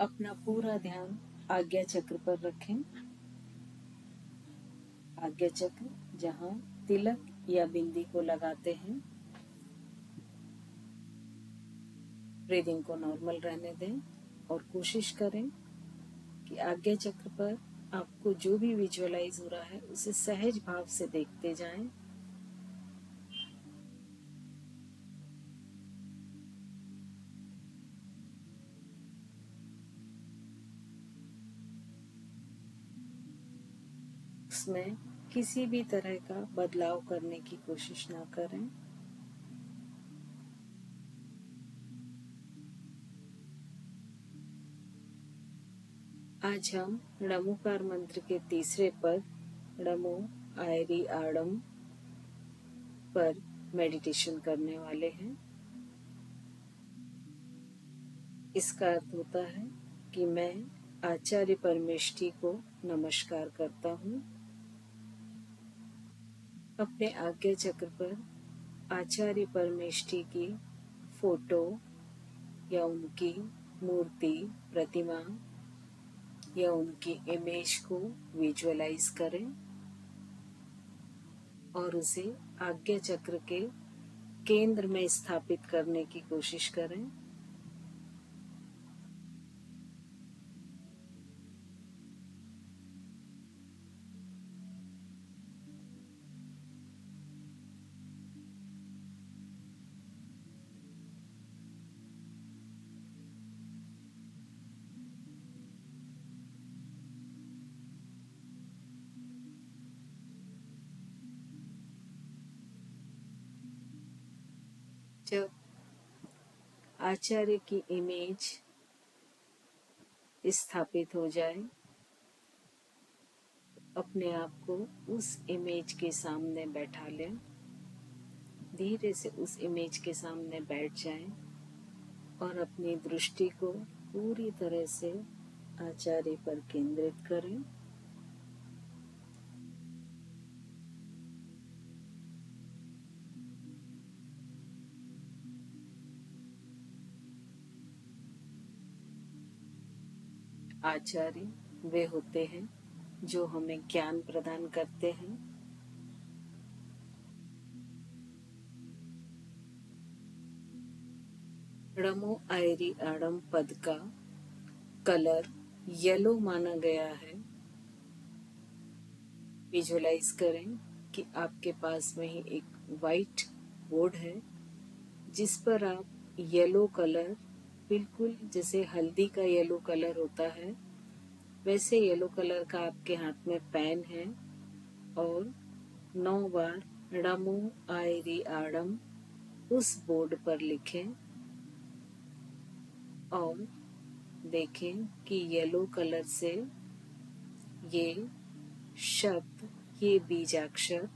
अपना पूरा ध्यान आज्ञा चक्र पर रखें। आज्ञा चक्र जहाँ तिलक या बिंदी को लगाते हैं। ब्रीदिंग को नॉर्मल रहने दें और कोशिश करें कि आज्ञा चक्र पर आपको जो भी विजुअलाइज हो रहा है उसे सहज भाव से देखते जाएं। उसमें किसी भी तरह का बदलाव करने की कोशिश ना करें। आज हम णमुकार मंत्र के तीसरे पद णमो आयरी आड़म पर मेडिटेशन करने वाले हैं। इसका अर्थ होता है कि मैं आचार्य परमेष्ठी को नमस्कार करता हूँ। अपने आज्ञा चक्र पर आचार्य परमेष्ठी की फोटो या उनकी मूर्ति, प्रतिमा या उनकी इमेज को विजुअलाइज करें और उसे आज्ञा चक्र के केंद्र में स्थापित करने की कोशिश करें। जब आचार्य की इमेज स्थापित हो जाए, अपने आप को उस इमेज के सामने बैठा लें। धीरे से उस इमेज के सामने बैठ जाएं और अपनी दृष्टि को पूरी तरह से आचार्य पर केंद्रित करें। आचार्य वे होते हैं जो हमें ज्ञान प्रदान करते हैं। णमो आयरी आड़म पद का कलर येलो माना गया है। विजुअलाइज करें कि आपके पास में ही एक वाइट बोर्ड है जिस पर आप येलो कलर, बिल्कुल जैसे हल्दी का येलो कलर होता है वैसे येलो कलर का आपके हाथ में पेन है और 9 बार णमो आयरी आड़म उस बोर्ड पर लिखें और देखें कि येलो कलर से ये शब्द, ये बीजाक्षर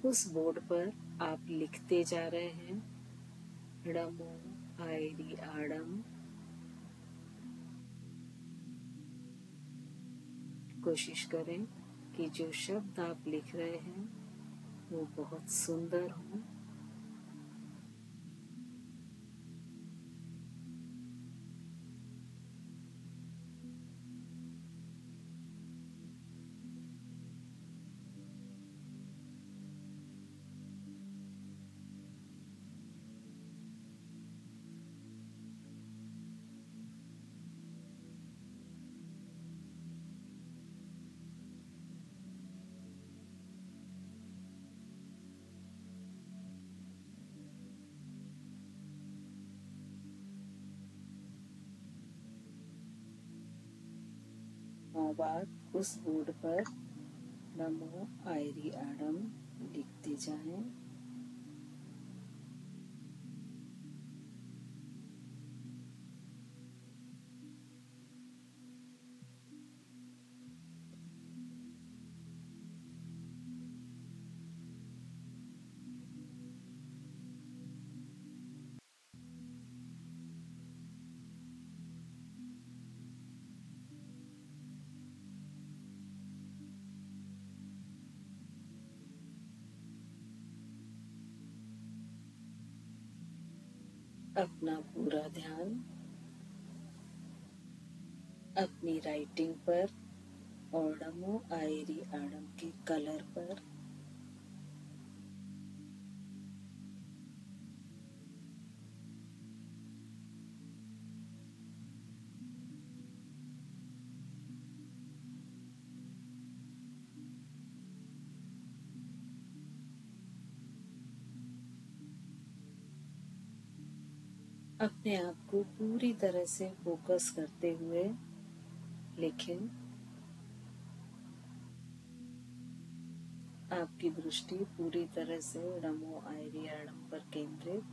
उस बोर्ड पर आप लिखते जा रहे हैं। णमो आयरी आड़म। कोशिश करें कि जो शब्द आप लिख रहे हैं वो बहुत सुंदर हो। नौ बार उस बोर्ड पर नमो आयरी आड़म लिखते जाएं। अपना पूरा ध्यान अपनी राइटिंग पर ओडमो आयरी आडम के कलर पर अपने आप को पूरी तरह से फोकस करते हुए लिखें। आपकी दृष्टि पूरी तरह से ओडमो आयरी आडम पर केंद्रित।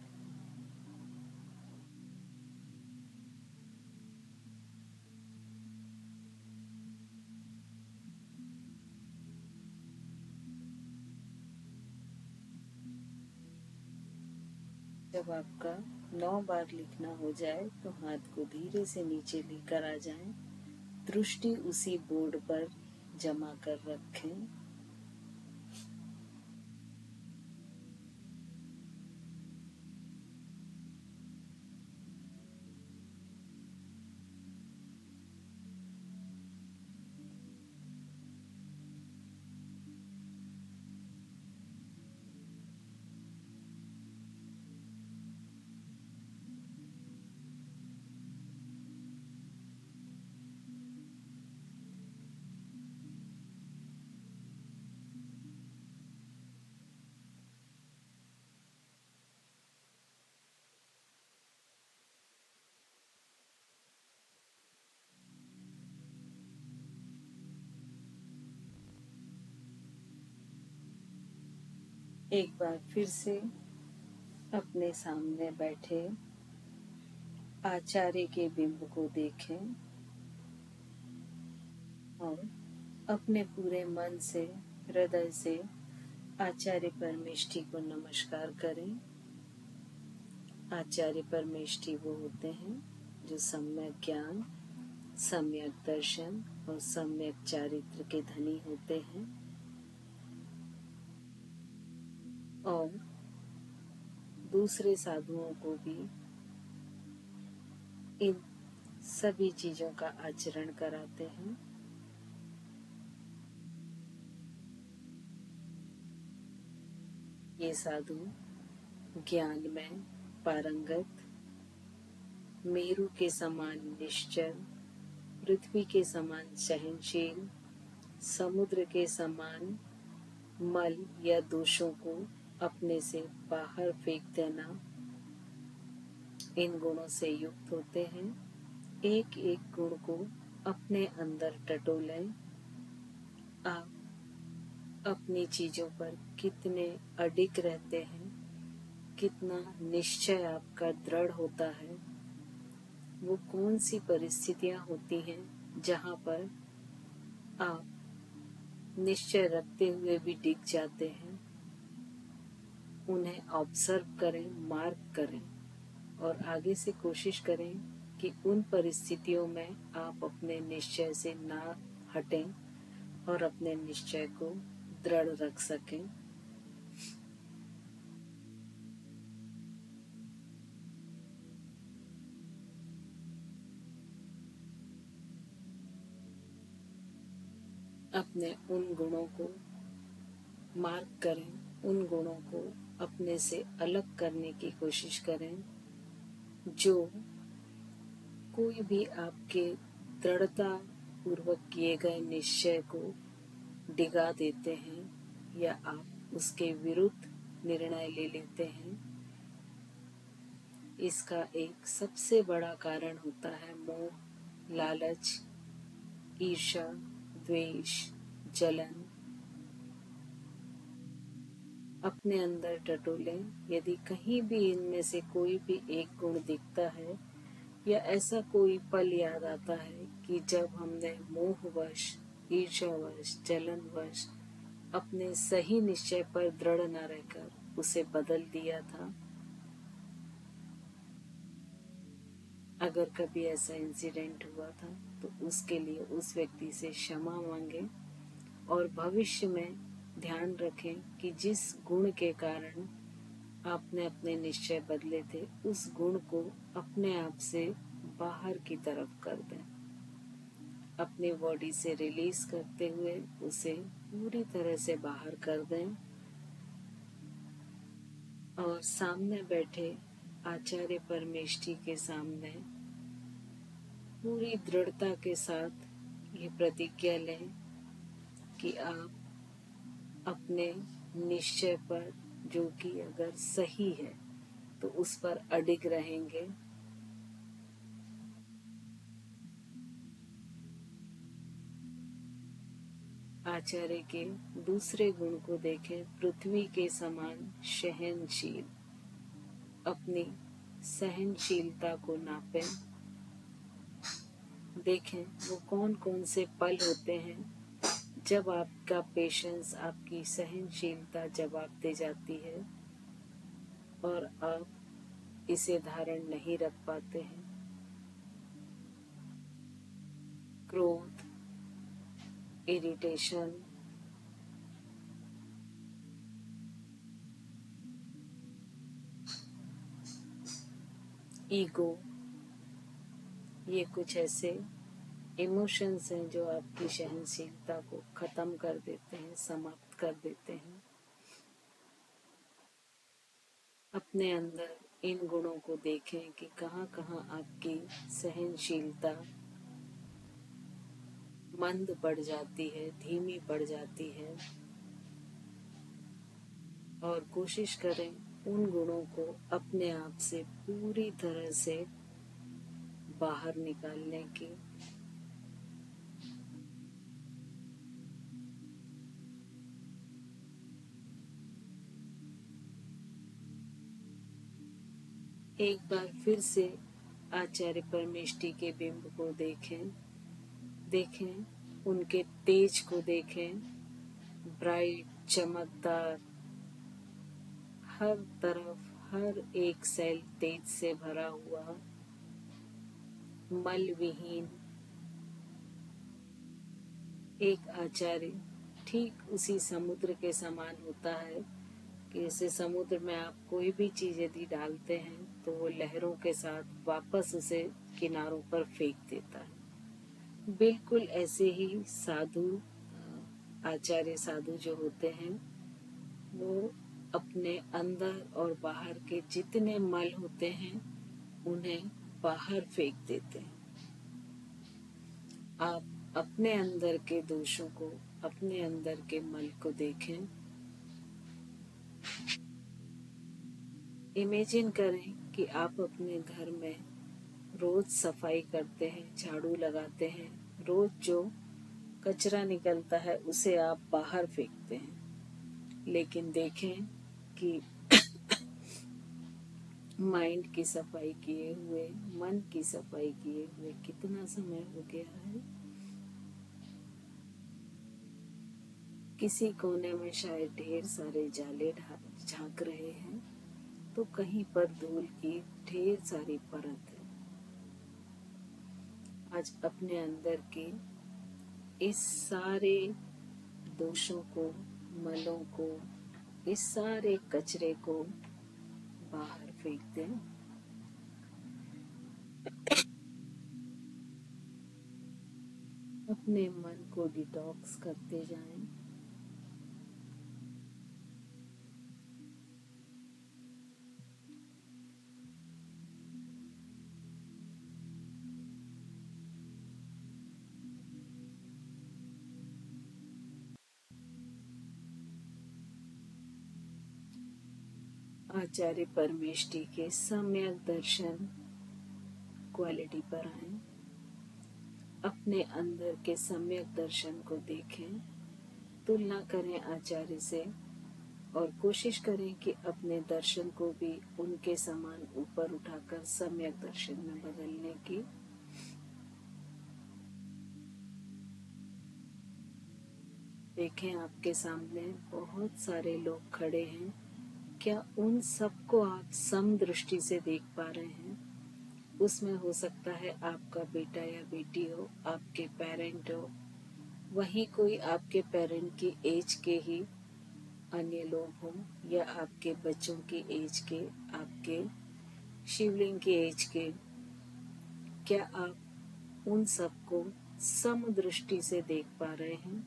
जब आपका 9 बार लिखना हो जाए तो हाथ को धीरे से नीचे लेकर आ जाएं। दृष्टि उसी बोर्ड पर जमा कर रखें। एक बार फिर से अपने सामने बैठे आचार्य के बिंब को देखें और अपने पूरे मन से, हृदय से आचार्य परमेष्ठी को नमस्कार करें। आचार्य परमेष्ठी वो होते हैं जो सम्यक ज्ञान, सम्यक दर्शन और सम्यक चारित्र के धनी होते हैं और दूसरे साधुओं को भी इन सभी चीजों का आचरण कराते हैं। ये साधु ज्ञान में पारंगत, मेरु के समान निश्चल, पृथ्वी के समान सहनशील, समुद्र के समान मल या दोषों को अपने से बाहर फेंक देना, इन गुणों से युक्त होते हैं। एक एक गुण को अपने अंदर टटोलें। आप अपनी चीजों पर कितने अडिग रहते हैं, कितना निश्चय आपका दृढ़ होता है, वो कौन सी परिस्थितियां होती हैं जहां पर आप निश्चय रखते हुए भी डिग जाते हैं। उन्हें ऑब्जर्व करें, मार्क करें और आगे से कोशिश करें कि उन परिस्थितियों में आप अपने निश्चय से ना हटें और अपने निश्चय को दृढ़ रख सकें। अपने उन गुणों को मार्क करें, उन गुणों को अपने से अलग करने की कोशिश करें जो कोई भी आपके दृढ़ता पूर्वक किए गए निश्चय को डिगा देते हैं या आप उसके विरुद्ध निर्णय ले लेते हैं। इसका एक सबसे बड़ा कारण होता है मोह, लालच, ईर्ष्या, द्वेष, जलन। अपने अंदर टटोलें। यदि कहीं भी इनमें से कोई भी एक गुण दिखता है या ऐसा कोई पल याद आता है कि जब हमने मोहवश, ईर्ष्यावश, जलनवश अपने सही निश्चय पर दृढ़ न रहकर उसे बदल दिया था, अगर कभी ऐसा इंसिडेंट हुआ था तो उसके लिए उस व्यक्ति से क्षमा मांगे और भविष्य में ध्यान रखें कि जिस गुण के कारण आपने अपने निश्चय बदले थे उस गुण को अपने आप से बाहर की तरफ कर दें। अपनी बॉडी से रिलीज करते हुए उसे पूरी तरह से बाहर कर दें और सामने बैठे आचार्य परमेष्ठी के सामने पूरी दृढ़ता के साथ ये प्रतिज्ञा लें कि आप अपने निश्चय पर, जो कि अगर सही है तो उस पर अडिग रहेंगे। आचार्य के दूसरे गुण को देखें, पृथ्वी के समान सहनशील। अपनी सहनशीलता को नापें, देखें वो कौन कौन से पल होते हैं जब आपका पेशेंस, आपकी सहनशीलता जवाब दे जाती है और आप इसे धारण नहीं रख पाते हैं। क्रोध, इरिटेशन, ईगो, ये कुछ ऐसे इमोशंस हैं जो आपकी सहनशीलता को खत्म कर देते हैं, समाप्त कर देते हैं। अपने अंदर इन गुणों को देखें कि कहाँ कहाँ आपकी सहनशीलता मंद पड़ जाती है, धीमी पड़ जाती है, और कोशिश करें उन गुणों को अपने आप से पूरी तरह से बाहर निकालने की। एक बार फिर से आचार्य परमेष्ठी के बिंब को देखें, उनके तेज को देखें, ब्राइट, चमकदार, हर तरफ हर एक सेल तेज से भरा हुआ, मल विहीन एक आचार्य ठीक उसी समुद्र के समान होता है कि जैसे समुद्र में आप कोई भी चीज यदि डालते हैं तो वो लहरों के साथ वापस उसे किनारों पर फेंक देता है। बिल्कुल ऐसे ही साधु, आचार्य साधु जो होते हैं वो अपने अंदर और बाहर के जितने मल होते हैं उन्हें बाहर फेंक देते हैं। आप अपने अंदर के दोषों को, अपने अंदर के मल को देखें। इमेजिन करें कि आप अपने घर में रोज सफाई करते हैं, झाड़ू लगाते हैं, रोज जो कचरा निकलता है उसे आप बाहर फेंकते हैं, लेकिन देखें कि माइंड की सफाई किए हुए, मन की सफाई किए हुए कितना समय हो गया है। किसी कोने में शायद ढेर सारे जाले झांक रहे हैं तो कहीं पर धूल की ढेर सारी परत है। आज अपने अंदर के इस सारे दोषों को, मलों को, इस सारे कचरे को बाहर फेंक दें। अपने मन को डिटॉक्स करते जाएं। आचार्य परमेष्ठी के सम्यक दर्शन क्वालिटी पर आए। अपने अंदर के सम्यक दर्शन को देखें, तुलना करें आचार्य से और कोशिश करें कि अपने दर्शन को भी उनके समान ऊपर उठाकर सम्यक दर्शन में बदलने की। देखें आपके सामने बहुत सारे लोग खड़े हैं, क्या उन सबको आप सम दृष्टि से देख पा रहे हैं? उसमें हो सकता है आपका बेटा या बेटी हो, आपके पेरेंट हो, वहीं कोई आपके पेरेंट की एज के ही अन्य लोग हों, या आपके बच्चों की एज के, आपके शिवलिंग की एज के। क्या आप उन सबको समदृष्टि से देख पा रहे हैं।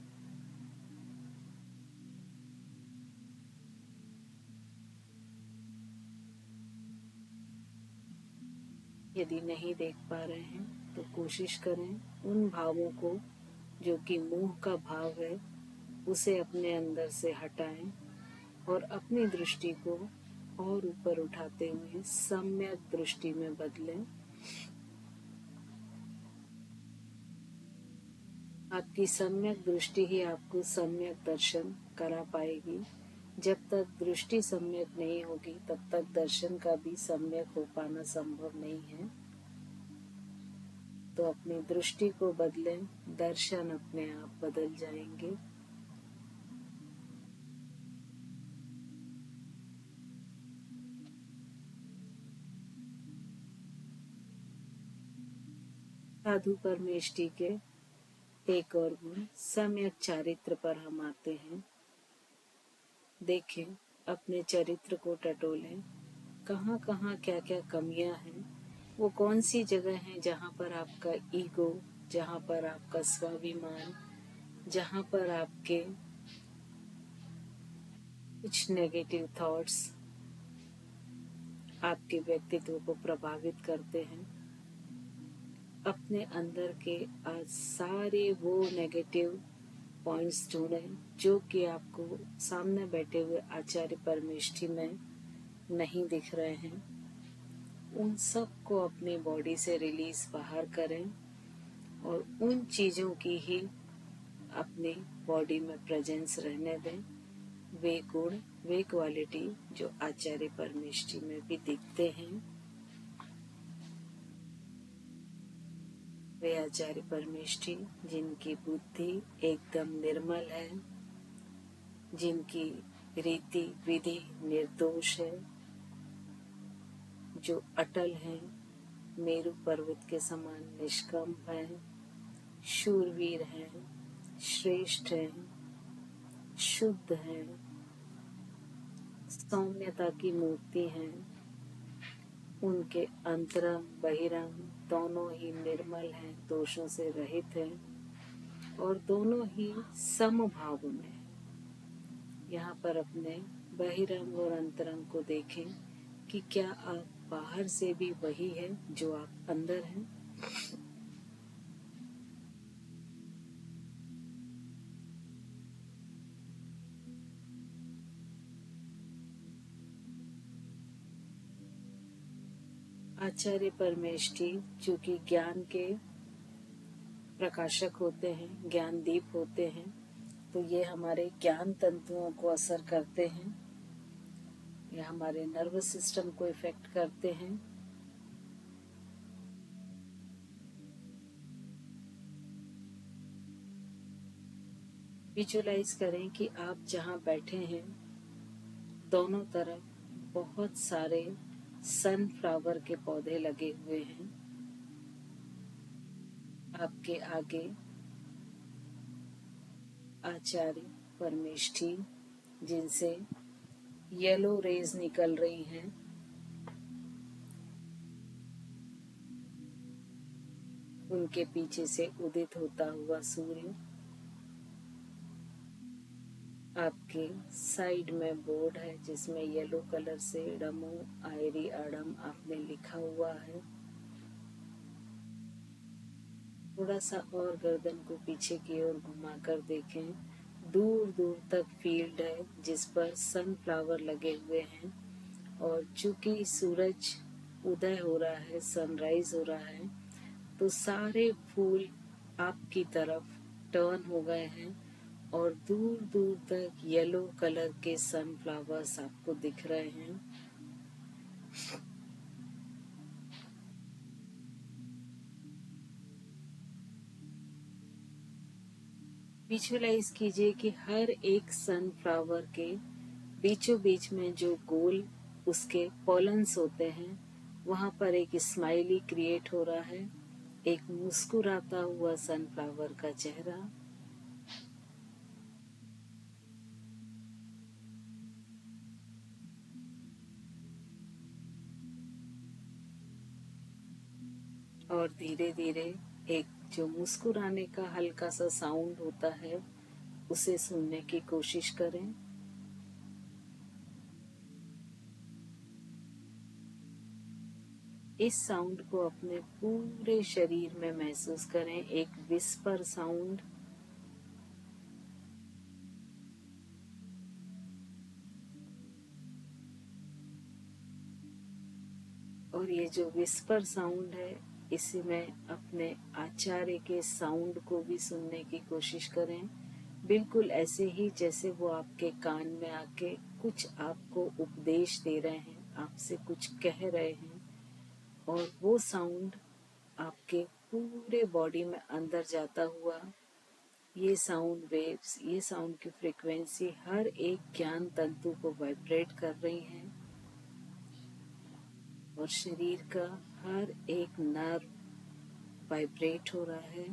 यदि नहीं देख पा रहे हैं तो कोशिश करें उन भावों को, जो कि मोह का भाव है, उसे अपने अंदर से हटाएं और अपनी दृष्टि को और ऊपर उठाते हुए सम्यक दृष्टि में बदलें। आपकी सम्यक दृष्टि ही आपको सम्यक दर्शन करा पाएगी। जब तक दृष्टि सम्यक नहीं होगी तब तक दर्शन का भी सम्यक हो पाना संभव नहीं है। तो अपनी दृष्टि को बदलें, दर्शन अपने आप बदल जाएंगे। साधु परमेष्टि के एक और गुण सम्यक चारित्र पर हम आते हैं। देखें, अपने चरित्र को टटोलें, कहाँ कहाँ क्या क्या कमियां हैं, वो कौन सी जगह है जहाँ पर आपका ईगो, जहाँ पर आपका स्वाभिमान, जहाँ पर आपके कुछ नेगेटिव थॉट्स आपके व्यक्तित्व को प्रभावित करते हैं। अपने अंदर के आज सारे वो नेगेटिव पॉइंट्स ढूंढें जो कि आपको सामने बैठे हुए आचार्य परमेष्ठी में नहीं दिख रहे हैं। उन सब को अपनी बॉडी से रिलीज बाहर करें और उन चीजों की ही अपनी बॉडी में प्रेजेंस रहने दें। वे गुण, वे क्वालिटी जो आचार्य परमेष्ठी में भी दिखते हैं, वे आचार्य परमेष्ठी जिनकी बुद्धि एकदम निर्मल है, जिनकी रीति विधि निर्दोष है, जो अटल हैं, मेरु पर्वत के समान निष्कंप हैं, शूरवीर हैं, श्रेष्ठ हैं, शुद्ध हैं, सौम्यता की मूर्ति हैं। उनके अंतरंग बहिरंग दोनों ही निर्मल हैं, दोषों से रहित हैं और दोनों ही समभाव में। यहाँ पर अपने बहिरंग और अंतरंग को देखें कि क्या आप बाहर से भी वही है जो आप अंदर हैं। आचार्य परमेष्ठी जो कि ज्ञान के प्रकाशक होते हैं, ज्ञान दीप होते हैं, तो ये हमारे ज्ञान तंतुओं को असर करते हैं, ये हमारे नर्वस सिस्टम को इफेक्ट करते हैं। विजुलाइज करें कि आप जहाँ बैठे हैं दोनों तरफ बहुत सारे सनफ्लावर के पौधे लगे हुए हैं। आपके आगे आचार्य परमेष्ठी जिनसे येलो रेज निकल रही हैं, उनके पीछे से उदित होता हुआ सूर्य, आपके साइड में बोर्ड है जिसमें येलो कलर से डमो आयरी अडम आपने लिखा हुआ है। थोड़ा सा और गर्दन को पीछे की ओर घुमाकर देखें, दूर दूर तक फील्ड है जिस पर सनफ्लावर लगे हुए हैं और चूंकि सूरज उदय हो रहा है, सनराइज हो रहा है, तो सारे फूल आपकी तरफ टर्न हो गए हैं और दूर दूर तक येलो कलर के सनफ्लावर्स आपको दिख रहे हैं। विजुअलाइज कीजिए कि हर एक सनफ्लावर के बीचों बीच में जो गोल उसके पॉलन्स होते हैं, वहां पर एक स्माइली क्रिएट हो रहा है, एक मुस्कुराता हुआ सनफ्लावर का चेहरा। और धीरे धीरे एक जो मुस्कुराने का हल्का सा साउंड होता है उसे सुनने की कोशिश करें। इस साउंड को अपने पूरे शरीर में महसूस करें, एक विस्पर साउंड। और ये जो विस्पर साउंड है, इसे मैं अपने आचार्य के साउंड को भी सुनने की कोशिश करें, बिल्कुल ऐसे ही जैसे वो आपके कान में आके कुछ आपको उपदेश दे रहे हैं, आपसे कुछ कह रहे हैं। और वो साउंड आपके पूरे बॉडी में अंदर जाता हुआ, ये साउंड वेव्स, ये साउंड की फ्रीक्वेंसी हर एक ज्ञान तंतु को वाइब्रेट कर रही हैं और शरीर का हर एक नर्व वाइब्रेट हो रहा है।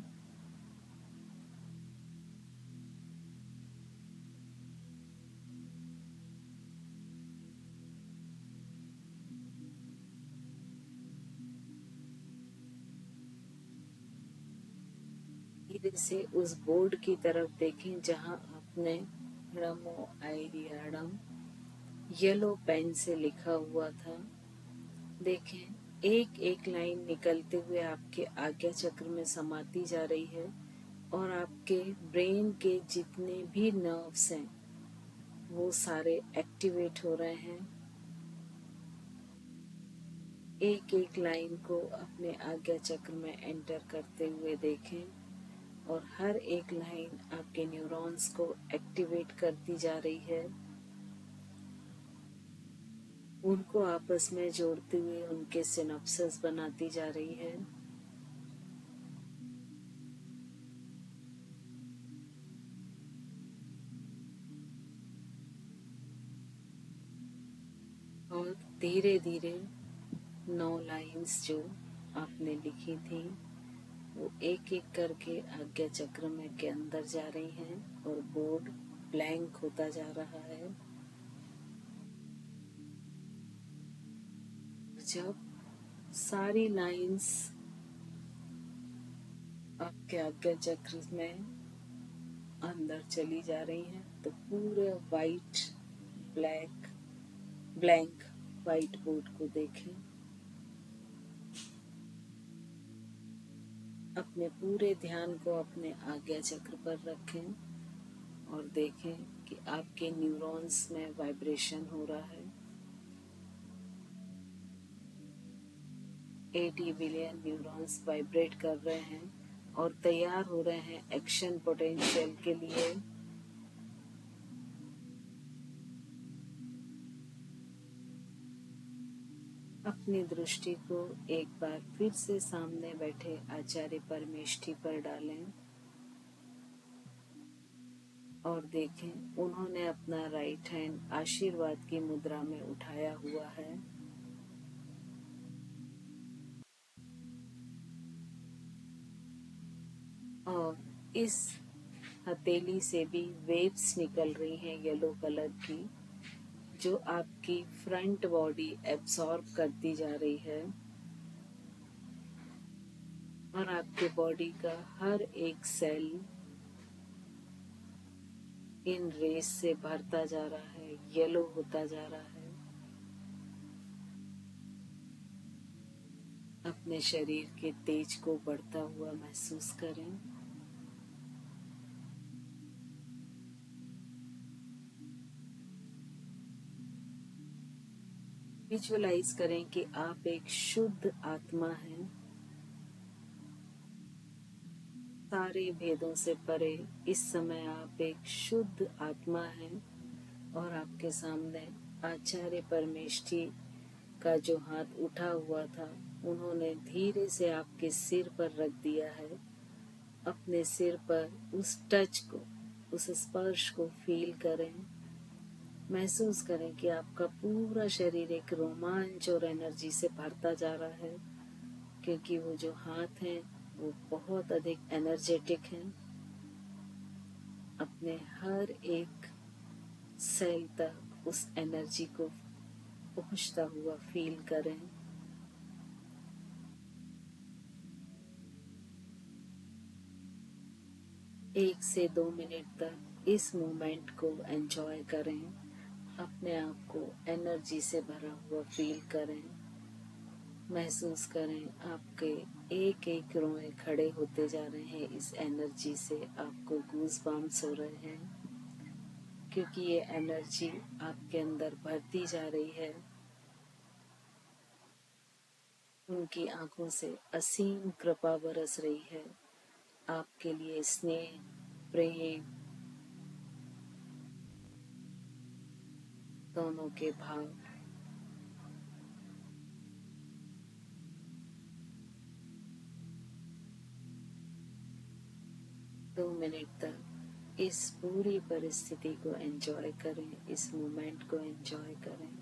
धीरे से उस बोर्ड की तरफ देखें जहां आपने नमो आइरियाडम येलो पेन से लिखा हुआ था। देखें एक एक लाइन निकलते हुए आपके आज्ञा चक्र में समाती जा रही है और आपके ब्रेन के जितने भी नर्व्स हैं वो सारे एक्टिवेट हो रहे हैं। एक एक लाइन को अपने आज्ञा चक्र में एंटर करते हुए देखें और हर एक लाइन आपके न्यूरॉन्स को एक्टिवेट करती जा रही है, उनको आपस में जोड़ते हुए उनके सिनॉप्सिस बनाती जा रही है। और धीरे धीरे 9 लाइंस जो आपने लिखी थी वो एक एक करके आज्ञा चक्र में के अंदर जा रही हैं और बोर्ड ब्लैंक होता जा रहा है। जब सारी लाइंस आपके आज्ञा चक्र में अंदर चली जा रही हैं तो पूरे white black blank white board को देखें। अपने पूरे ध्यान को अपने आज्ञा चक्र पर रखें और देखें कि आपके न्यूरॉन्स में वाइब्रेशन हो रहा है। 80 बिलियन न्यूरॉन्स वाइब्रेट कर रहे हैं और तैयार हो रहे हैं एक्शन पोटेंशियल के लिए। अपनी दृष्टि को एक बार फिर से सामने बैठे आचार्य परमेष्ठी पर डालें और देखें उन्होंने अपना राइट हैंड आशीर्वाद की मुद्रा में उठाया हुआ है। और इस हथेली से भी वेव्स निकल रही हैं येलो कलर की, जो आपकी फ्रंट बॉडी एब्सॉर्ब करती जा रही है और आपके बॉडी का हर एक सेल इन रेस से भरता जा रहा है, येलो होता जा रहा है। अपने शरीर के तेज को बढ़ता हुआ महसूस करें। विजुअलाइज करें कि आप एक शुद्ध आत्मा हैं, सारे भेदों से परे इस समय आप एक शुद्ध आत्मा हैं और आपके सामने आचार्य परमेष्ठी का जो हाथ उठा हुआ था उन्होंने धीरे से आपके सिर पर रख दिया है। अपने सिर पर उस टच को, उस स्पर्श को फील करें, महसूस करें कि आपका पूरा शरीर एक रोमांच और एनर्जी से भरता जा रहा है, क्योंकि वो जो हाथ हैं वो बहुत अधिक एनर्जेटिक हैं। अपने हर एक सेल तक उस एनर्जी को पहुंचता हुआ फील करें। 1 से 2 मिनट तक इस मोमेंट को एंजॉय करें। अपने आप को एनर्जी से भरा हुआ फील करें। महसूस करें आपके एक एक रोए खड़े होते जा रहे हैं। इस एनर्जी से आपको गूज बम्प्स हो रहे हैं, क्योंकि ये एनर्जी आपके अंदर भरती जा रही है। उनकी आंखों से असीम कृपा बरस रही है। आपके लिए स्नेह, प्रेम, दोनों के भाव। 2 मिनट तक इस पूरी परिस्थिति को एंजॉय करें, इस मोमेंट को एंजॉय करें।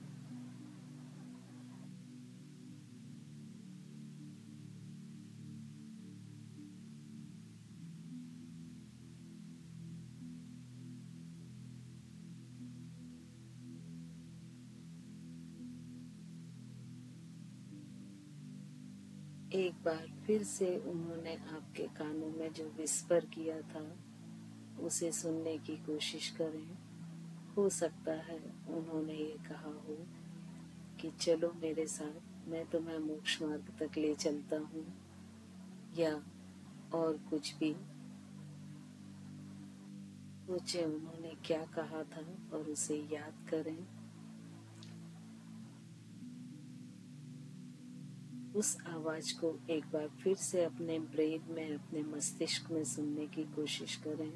एक बार फिर से उन्होंने आपके कानों में जो विस्पर किया था उसे सुनने की कोशिश करें। हो सकता है उन्होंने ये कहा हो कि चलो मेरे साथ, मैं तुम्हें मोक्ष मार्ग तक ले चलता हूँ, या और कुछ भी। सोचे उन्होंने क्या कहा था और उसे याद करें। उस आवाज को एक बार फिर से अपने ब्रेन में, अपने मस्तिष्क में सुनने की कोशिश करें।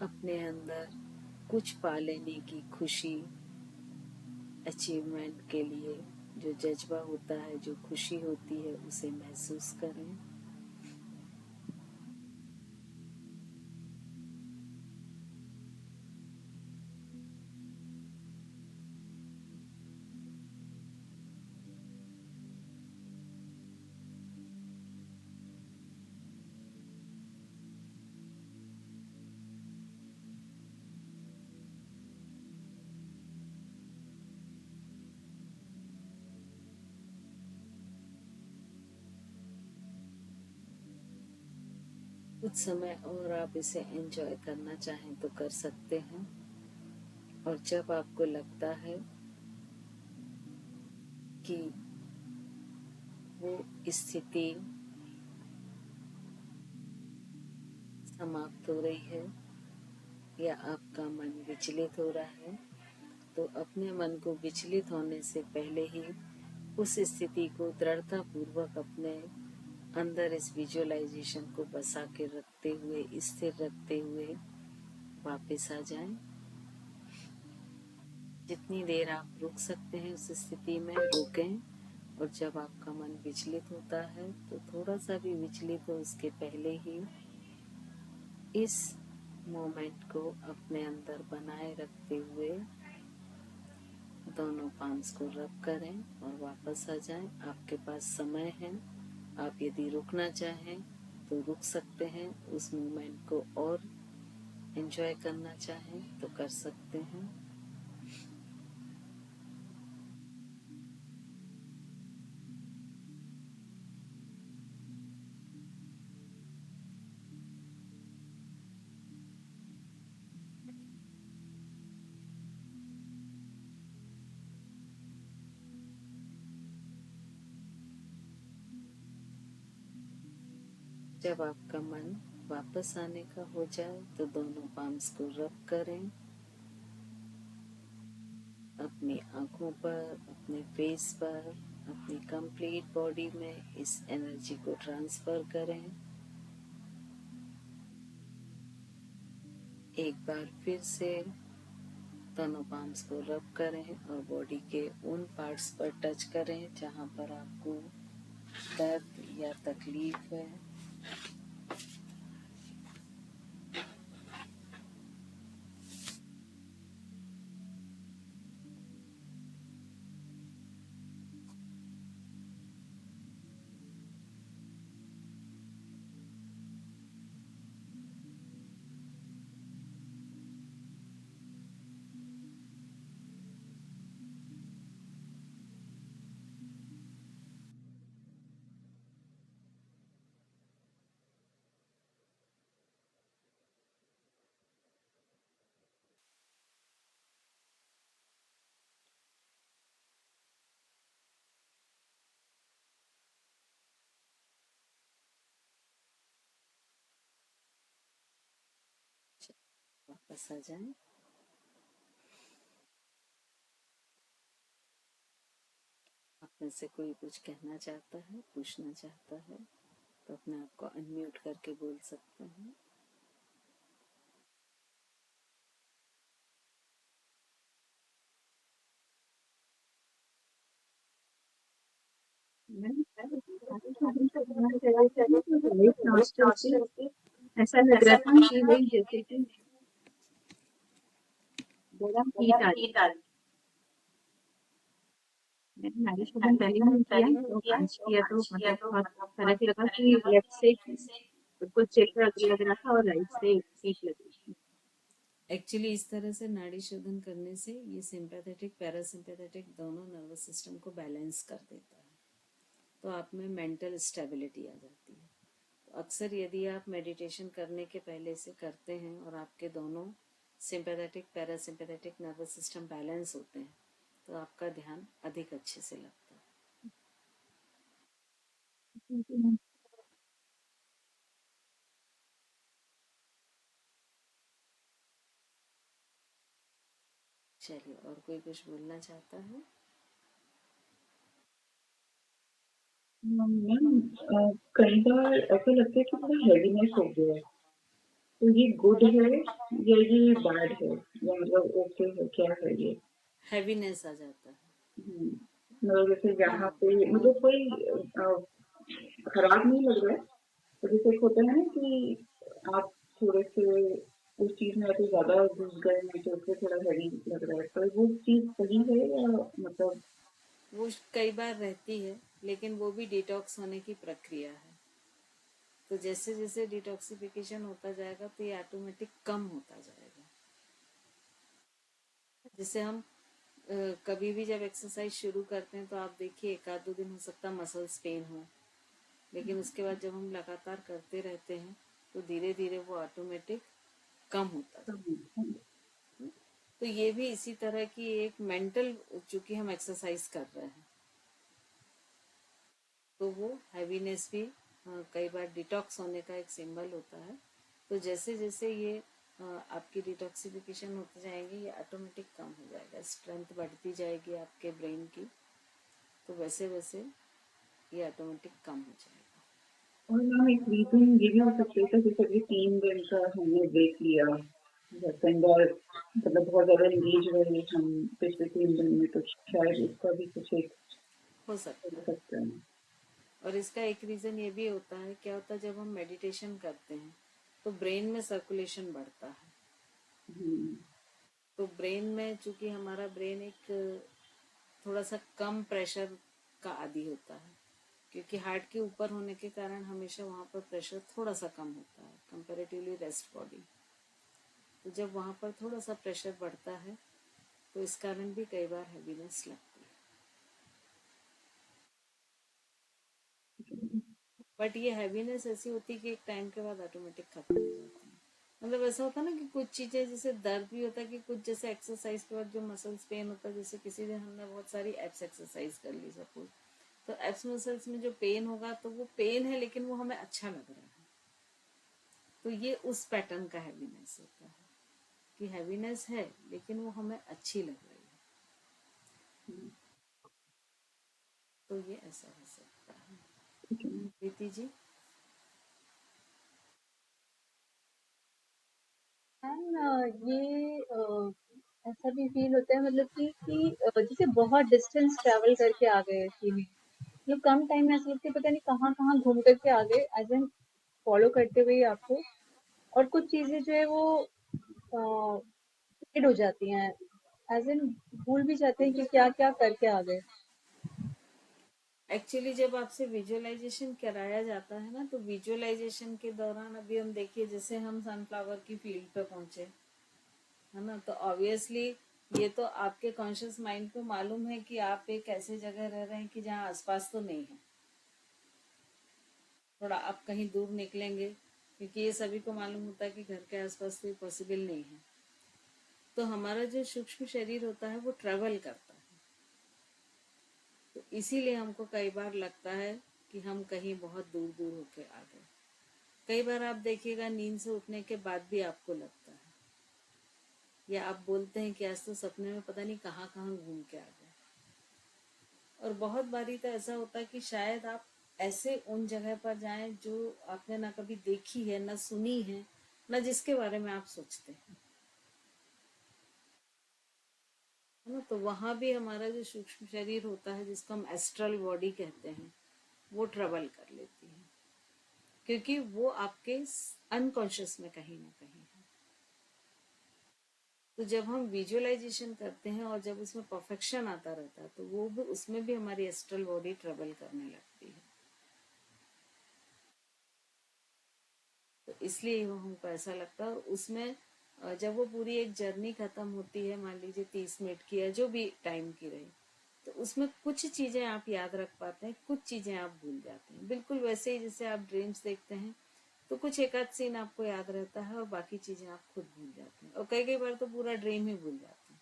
अपने अंदर कुछ पा लेने की खुशी, अचीवमेंट के लिए जो जज्बा होता है, जो खुशी होती है, उसे महसूस करें। कुछ समय और आप इसे एंजॉय करना चाहें तो कर सकते हैं। और जब आपको लगता है कि वो स्थिति समाप्त हो रही है या आपका मन विचलित हो रहा है, तो अपने मन को विचलित होने से पहले ही उस स्थिति को दृढ़ता पूर्वक अपने अंदर इस विजुअलाइजेशन को बसा के रखते हुए, स्थिर रखते हुए वापस आ जाएं। जितनी देर आप रुक सकते हैं उस स्थिति में रुकें। और जब आपका मन विचलित होता है तो थोड़ा सा भी विचलित हो उसके पहले ही इस मोमेंट को अपने अंदर बनाए रखते हुए दोनों पाम्स को रब करें और वापस आ जाएं। आपके पास समय है। आप यदि रुकना चाहें तो रुक सकते हैं। उस मोमेंट को और एंजॉय करना चाहें तो कर सकते हैं। जब आपका मन वापस आने का हो जाए तो दोनों पाम्स को रब करें अपनी आंखों पर, अपने फेस पर, अपनी कंप्लीट बॉडी में इस एनर्जी को ट्रांसफर करें। एक बार फिर से दोनों पाम्स को रब करें और बॉडी के उन पार्ट्स पर टच करें जहां पर आपको दर्द या तकलीफ है। बस आ जाए। आप में से कोई कुछ कहना चाहता है, पूछना चाहता है तो अपने आप को अनम्यूट करके बोल सकते हैं। ऐसा लग रहा था कि वही जैसे कि गरम हीट आ रही है। मैंने मैरिज को दिन पहले नहीं किया तो आज किया तो मतलब बहुत फर्क लगा कि लेफ्ट से बिल्कुल चिल लग रहा था और राइट से हीट लग रही थी। एक्चुअली इस तरह से नाड़ी शोधन करने से ये सिंपैथेटिक पैरासिम्पैथेटिक दोनों नर्वस सिस्टम को बैलेंस कर देता है, तो आप में मेंटल स्टेबिलिटी आ जाती है। तो अक्सर यदि आप मेडिटेशन करने के पहले से करते हैं और आपके दोनों sympathetic parasympathetic nervous system balance होते हैं तो आपका ध्यान अधिक अच्छे से लगता है। चलिए, और कोई कुछ बोलना चाहता है? मैम कई बार ऐसा लगता है कि थोड़ा हेवीनेस हो गया है, तो ये गुड है या ये बैड है या मतलब ओके है, क्या है ये? हैवीनेस आ जाता है। मतलब जैसे हाँ, यहाँ पे वो मुझे कोई खराब नहीं लग रहा है, तो जैसे एक होता है ना कि आप थोड़े से उस चीज में ऐसे ज्यादा घुस गए हैं तो उससे थोड़ा हैवी लग रहा है, तो वो चीज सही है या मतलब? वो कई बार रहती है, लेकिन वो भी डिटॉक्स होने की प्रक्रिया है। तो जैसे जैसे डिटॉक्सिफिकेशन होता जाएगा तो ये ऑटोमेटिक कम होता जाएगा। जैसे हम कभी भी जब एक्सरसाइज शुरू करते हैं तो आप देखिए एक आध दो दिन हो सकता है मसल्स पेन हो, लेकिन उसके बाद जब हम लगातार करते रहते हैं तो धीरे धीरे वो ऑटोमेटिक कम होता जाता है। तो ये भी इसी तरह की एक मेंटल, चूंकि हम एक्सरसाइज कर रहे हैं तो वो हैवीनेस भी कई बार डिटॉक्स होने का एक सिंबल होता है। तो जैसे जैसे ये आपकी डिटॉक्सिफिकेशन होती जाएंगी ये ऑटोमेटिक कम हो जाएगा, स्ट्रेंथ बढ़ती जाएगी आपके ब्रेन की, तो वैसे वैसे ये ऑटोमेटिक कम हो जाएगा। और मैम एक रीजन ये भी हो सकता है जैसे अभी 3 दिन का हमने ब्रेक लिया, कई बार मतलब बहुत ज्यादा एंगेज रहे हम पिछले 3 दिन में, तो शायद उसका भी कुछ एक हो सकता हो है। सकता है। और इसका एक रीजन ये भी होता है, क्या होता है जब हम मेडिटेशन करते हैं तो ब्रेन में सर्कुलेशन बढ़ता है। हम्म, तो ब्रेन में चूंकि हमारा ब्रेन एक थोड़ा सा कम प्रेशर का आदी होता है, क्योंकि हार्ट के ऊपर होने के कारण हमेशा वहां पर प्रेशर थोड़ा सा कम होता है कंपेरेटिवली रेस्ट बॉडी। तो जब वहां पर थोड़ा सा प्रेशर बढ़ता है तो इस कारण भी कई बार हैवीनेस लगती है। बट ये हैवीनेस ऐसी होती है कि एक टाइम के बाद ऑटोमेटिक खत्म हो जाती है। मतलब ऐसा होता है ना कि कुछ चीजें जैसे दर्द भी होता है, कि कुछ जैसे एक्सरसाइज के बाद जो मसल्स पेन होता है, जैसे किसी दिन हमने बहुत सारी एप्स एक्सरसाइज कर ली सपोज, तो एप्स मसल्स में जो पेन होगा तो वो पेन है लेकिन वो हमें अच्छा लग रहा है, तो ये उस पैटर्न का हैवीनेस होता है कि हैवीनेस है लेकिन वो हमें अच्छी लग रही है, तो ये ऐसा हो सकता है। प्रीति जी। ये ऐसा भी फील होता है मतलब कि जैसे बहुत डिस्टेंस ट्रैवल करके आ गए फीलिंग, मतलब कम टाइम में ऐसा लगता है पता नहीं कहाँ कहाँ घूम करके आ गए, एज एन फॉलो करते हुए ही आपको। और कुछ चीजें जो है वो फेड हो जाती हैं, एज एन भूल भी जाते हैं कि क्या क्या करके आ गए। एक्चुअली जब आपसे विजुअलाइजेशन कराया जाता है ना, तो विजुअलाइजेशन के दौरान अभी हम देखिए जैसे हम सनफ्लावर की फील्ड पे पहुंचे, है ना, तो ऑब्वियसली ये तो आपके कॉन्शियस माइंड को मालूम है कि आप एक ऐसे जगह रह रहे हैं कि जहाँ आसपास तो नहीं है, थोड़ा आप कहीं दूर निकलेंगे, क्योंकि ये सभी को मालूम होता है कि घर के आसपास कोई पॉसिबल नहीं है। तो हमारा जो सूक्ष्म शरीर होता है वो ट्रेवल करता है, तो इसीलिए हमको कई बार लगता है कि हम कहीं बहुत दूर दूर होके आ गए। कई बार आप देखिएगा नींद से उठने के बाद भी आपको लगता है, या आप बोलते हैं कि आज तो सपने में पता नहीं कहाँ कहाँ घूम के आ गए। और बहुत बारी तो ऐसा होता है कि शायद आप ऐसे उन जगह पर जाएं जो आपने ना कभी देखी है, ना सुनी है, ना जिसके बारे में आप सोचते हैं, है ना। तो वहां भी हमारा जो सूक्ष्म शरीर होता है, जिसको हम एस्ट्रल बॉडी कहते हैं, वो ट्रेवल कर लेती है, क्योंकि वो आपके अनकॉन्शियस में कहीं ना कहीं है। तो जब हम विजुअलाइजेशन करते हैं और जब उसमें परफेक्शन आता रहता है, तो वो भी, उसमें भी हमारी एस्ट्रल बॉडी ट्रेवल करने लगती है। तो इसलिए वो हमको ऐसा लगता है। और उसमें जब वो पूरी एक जर्नी खत्म होती है, मान लीजिए 30 मिनट की या जो भी टाइम की रही, तो उसमें कुछ चीजें आप याद रख पाते हैं, कुछ चीजें आप भूल जाते हैं। बिल्कुल वैसे ही जैसे आप ड्रीम्स देखते हैं, तो कुछ एक आध सीन आपको याद रहता है और बाकी चीजें आप खुद भूल जाते हैं। और कई कई बार तो पूरा ड्रीम ही भूल जाते हैं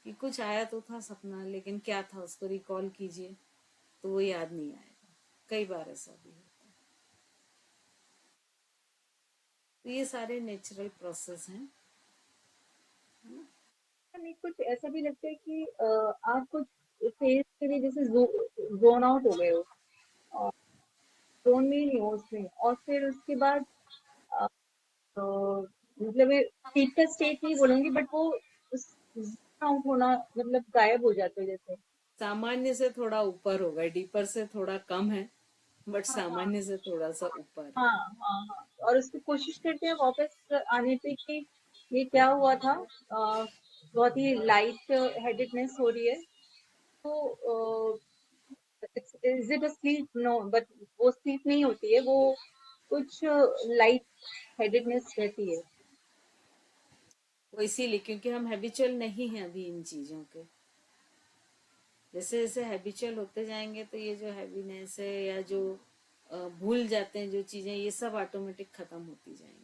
कि कुछ आया तो था सपना, लेकिन क्या था उसको रिकॉल कीजिए तो वो याद नहीं आएगा। कई बार ऐसा भी होता है। तो ये सारे नेचुरल प्रोसेस हैं। नहीं, कुछ ऐसा भी लगता है कि आप कुछ फेज के लिए जैसे जोन आउट हो गए हो, जोन में ही नहीं हो उसमें, और फिर उसके बाद अ, मतलब पीक का स्टेट नहीं बोलूंगी, बट वो उस जोन आउट होना मतलब गायब हो जाते हो जैसे। सामान्य से थोड़ा ऊपर होगा, डीपर से थोड़ा कम है, बट हाँ हाँ सामान्य से थोड़ा सा ऊपर हाँ है। हाँ हाँ, और उसकी कोशिश करते हैं वापस आने पे कि ये क्या हुआ था। बहुत ही लाइट हेडेडनेस हो रही है, तो is it a sleep? No, but वो स्लीप नहीं होती है, वो कुछ लाइट हेडेडनेस रहती है। वो इसीलिए क्योंकि हम हैबिचुअल नहीं हैं अभी इन चीजों के। जैसे जैसे हैबिचुअल होते जाएंगे तो ये जो हैवीनेस है या जो भूल जाते हैं जो चीजें, ये सब ऑटोमेटिक खत्म होती जाएंगी।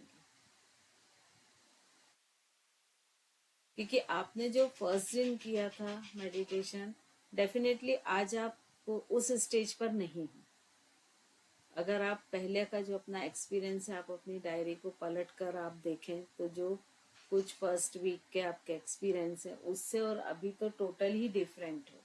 क्योंकि आपने जो फर्स्ट दिन किया था मेडिटेशन, डेफिनेटली आज आप उस स्टेज पर नहीं हैं। अगर आप पहले का जो अपना एक्सपीरियंस है, आप अपनी डायरी को पलट कर आप देखें, तो जो कुछ फर्स्ट वीक के आपके एक्सपीरियंस है उससे और अभी तो टोटल ही डिफरेंट होगा।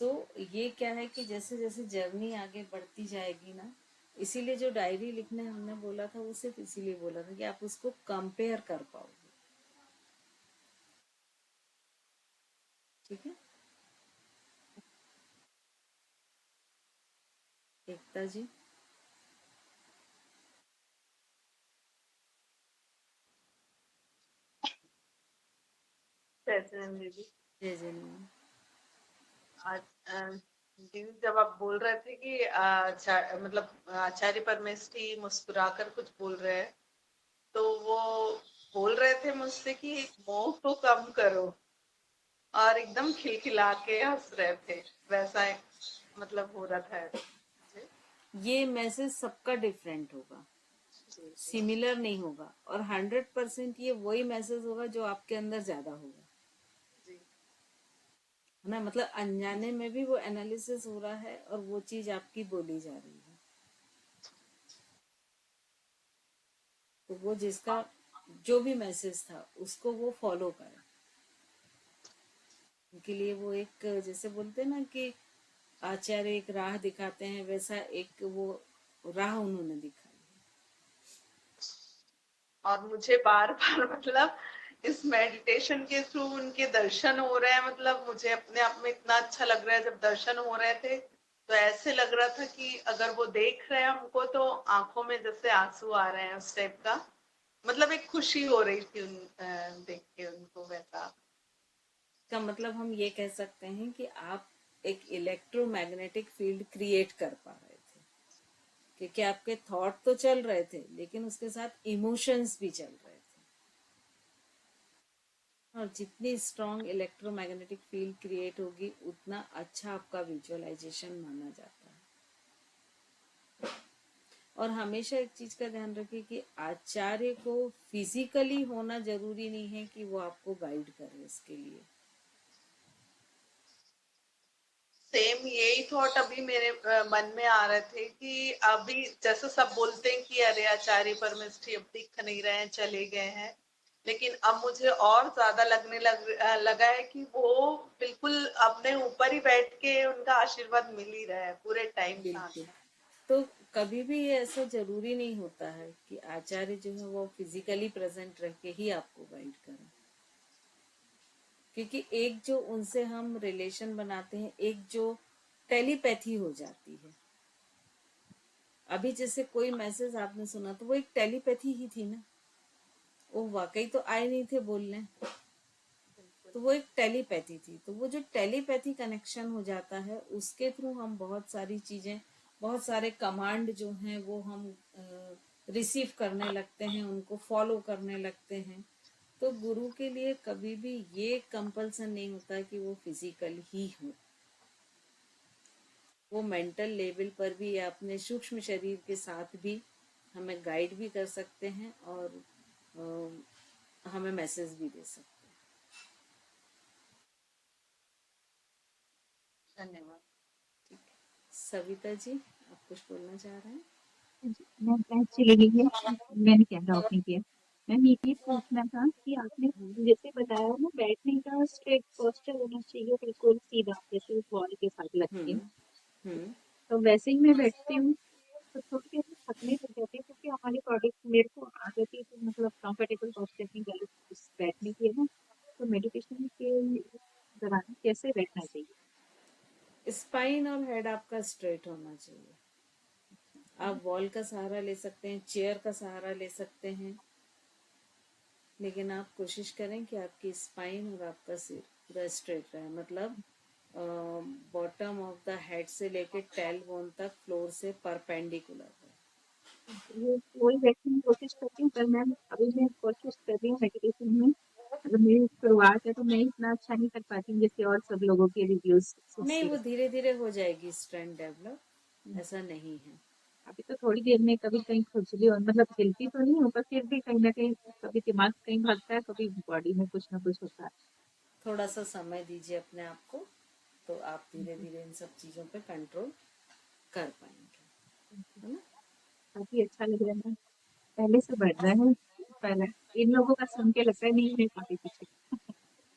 तो ये क्या है कि जैसे जैसे जर्नी आगे बढ़ती जाएगी ना, इसीलिए जो डायरी लिखने हमने बोला था, वो सिर्फ इसीलिए बोला था कि आप उसको कंपेयर कर पाओगे। ठीक है। एकता जी। कैसे हैं दीदी? जय जय मैम। आज दीदी जब आप बोल रहे थे कि मतलब आचार्य परमेष्ठी मुस्कुराकर कुछ बोल रहे हैं, तो वो बोल रहे थे मुझसे कि मोह को कम करो, और एकदम खिलखिला के हंस रहे थे। वैसा एक मतलब हो रहा था मुझे। ये मैसेज सबका डिफरेंट होगा, जी जी सिमिलर नहीं होगा। और 100% ये वही मैसेज होगा जो आपके अंदर ज्यादा होगा, जी। है ना। मतलब अनजाने में भी वो एनालिसिस हो रहा है और वो चीज आपकी बोली जा रही है। तो वो जिसका जो भी मैसेज था उसको वो फॉलो करे। उनके लिए वो एक, जैसे बोलते हैं ना कि आचार्य एक राह दिखाते हैं, वैसा एक वो राह उन्होंने दिखाई। और मुझे बार बार मतलब इस मेडिटेशन के थ्रू उनके दर्शन हो रहे हैं। मतलब मुझे अपने आप में इतना अच्छा लग रहा है। जब दर्शन हो रहे थे तो ऐसे लग रहा था कि अगर वो देख रहे हैं हमको तो आंखों में जैसे आंसू आ रहे हैं, उस टाइप का। मतलब एक खुशी हो रही थी देख के उनको वैसा। का मतलब हम ये कह सकते हैं कि आप एक इलेक्ट्रोमैग्नेटिक फील्ड क्रिएट कर पा रहे थे, क्योंकि आपके थॉट तो चल रहे थे लेकिन उसके साथ इमोशंस भी चल रहे थे। और जितनी स्ट्रांग इलेक्ट्रोमैग्नेटिक फील्ड क्रिएट होगी, उतना अच्छा आपका विजुअलाइजेशन माना जाता है। और हमेशा एक चीज का ध्यान रखिए कि आचार्य को फिजिकली होना जरूरी नहीं है कि वो आपको गाइड करे इसके लिए। सेम यही थॉट अभी मेरे मन में आ रहे थे कि अभी जैसे सब बोलते हैं कि अरे आचार्य परमेष्ठी अब दिख नहीं रहे हैं, चले गए हैं, लेकिन अब मुझे और ज्यादा लगा है कि वो बिल्कुल अपने ऊपर ही बैठ के उनका आशीर्वाद मिल ही रहा है पूरे टाइम साथ बिल्कुल। में। तो कभी भी ये ऐसा जरूरी नहीं होता है कि आचार्य जो है वो फिजिकली प्रेजेंट रह के ही आपको गाइड करें, क्योंकि एक जो उनसे हम रिलेशन बनाते हैं, एक जो टेलीपैथी हो जाती है। अभी जैसे कोई मैसेज आपने सुना तो वो एक टेलीपैथी ही थी ना, वो वाकई तो आए नहीं थे बोलने, तो वो एक टेलीपैथी थी। तो वो जो टेलीपैथी कनेक्शन हो जाता है उसके थ्रू हम बहुत सारी चीजें, बहुत सारे कमांड जो हैं वो हम रिसीव करने लगते हैं, उनको फॉलो करने लगते हैं। तो गुरु के लिए कभी भी ये कंपल्सन नहीं होता कि वो फिजिकल ही हो, वो मेंटल लेवल पर भी या अपने सूक्ष्म शरीर के साथ भी हमें गाइड भी कर सकते हैं और हमें मैसेज भी दे सकते धन्यवाद। हैं। ठीक है, सविता जी आप कुछ बोलना चाह रहे हैं? मैं चली गई है, मैंने कैमरा ऑफ नहीं किया। मैम ये पूछना था कि आपने जैसे बताया ना बैठने का स्ट्रेट पोस्चर होना चाहिए बिल्कुल सीधा जैसे वॉल के साथ लग के। हम्म। हम्म। तो वैसे ही मैं बैठती हूँ तो थोड़ी देर में थकने लग जाती है क्योंकि हमारी बॉडी मेरे को आदत ही तो मतलब कंफर्टेबल पोस्चर में बैठने की है ना। तो मेडिटेशन के दौरान कैसे बैठना चाहिए? स्पाइन और हेड आपका स्ट्रेट होना चाहिए। आप वॉल का सहारा ले सकते हैं, चेयर का सहारा ले सकते हैं, लेकिन आप कोशिश करें कि आपकी स्पाइन और आपका सिर पूरा स्ट्रेट रहे, मतलब बॉटम ऑफ द हेड से लेके टेल बोन तक फ्लोर से परपेंडिकुलर है। ये वही बैठने की कोशिश करती हूँ पर मैम अभी मैं कोशिश कर रही हूँ मेडिटेशन में। अगर मेरी शुरुआत है तो मैं इतना अच्छा नहीं कर पाती हूँ जैसे और सब लोगों के रिव्यूज नहीं, सुनती वो हूँ। धीरे धीरे हो जाएगी स्ट्रेंथ डेवलप, ऐसा नहीं है। अभी तो थोड़ी देर में कभी कहीं खुजली और मतलब हिलती तो नहीं हूँ पर फिर भी कहीं ना कहीं कभी दिमाग कहीं भागता है कभी बॉडी में कुछ ना कुछ होता थोड़ा सा समय दीजिए अपने आप को, तो आप धीरे धीरे इन सब चीजों पे कंट्रोल कर पाएंगे, है। है ना? काफी अच्छा लग रहा है, पहले से बढ़ रहा है। पहले इन लोगों का सुन के लगता है नहीं मैं काफी पीछे।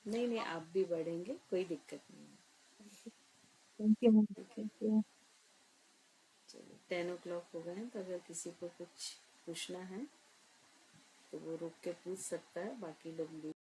नहीं नहीं, आप भी बढ़ेंगे, कोई दिक्कत नहीं है। थैंक यू मैम, ठीक है, थैंक यू। चलिए 10 o'clock हो गए हैं, तो अगर किसी को कुछ पूछना है तो वो रुक के पूछ सकता है, बाकी लोग